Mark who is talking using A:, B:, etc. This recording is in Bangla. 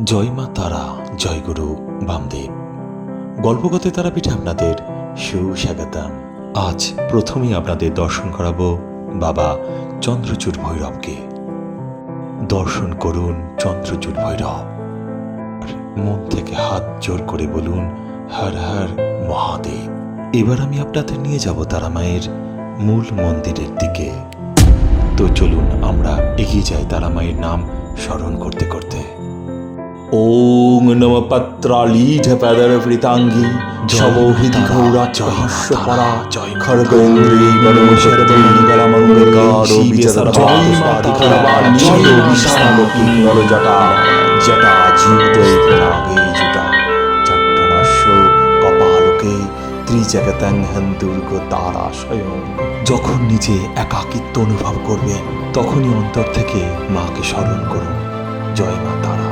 A: জয় মা তারা, জয় গুরু বামদেব। গল্পকথা তারাপীঠে আপনাদের সুস্বাগতম। আজ প্রথমেই আপনাদের দর্শন করাবো বাবা চন্দ্রচূড় ভৈরবকে। দর্শন করুন চন্দ্রচূড় ভৈরব। মন থেকে হাত জোর করে বলুন হর হর মহাদেব। এবার আমি আপনাদের নিয়ে যাব তারা মায়ের মূল মন্দিরের দিকে। তো চলুন আমরা এগিয়ে যাই তারা মায়ের নাম স্মরণ করতে করতে। ওং নম পত্রালীঢ পদরবৃতাঙ্গী সমোহিতি ঘৌরাচ্যহাস্যপরা খড়গৌরী বনমশরদী গলামঙ্গলকারো বিচরপাদিখরবাণী বিশাল পিঙ্গল জটা জটা জীবদয়ে প্রয়াগে জটা চট্টনাস্য কপালকে ত্রিজগতং দুর্গ তারা স্বয়ং। যখন নিজে একাকিত্ব অনুভব করবেন তখনই অন্তর থেকে মাকে স্মরণ করুন। জয় মা তারা।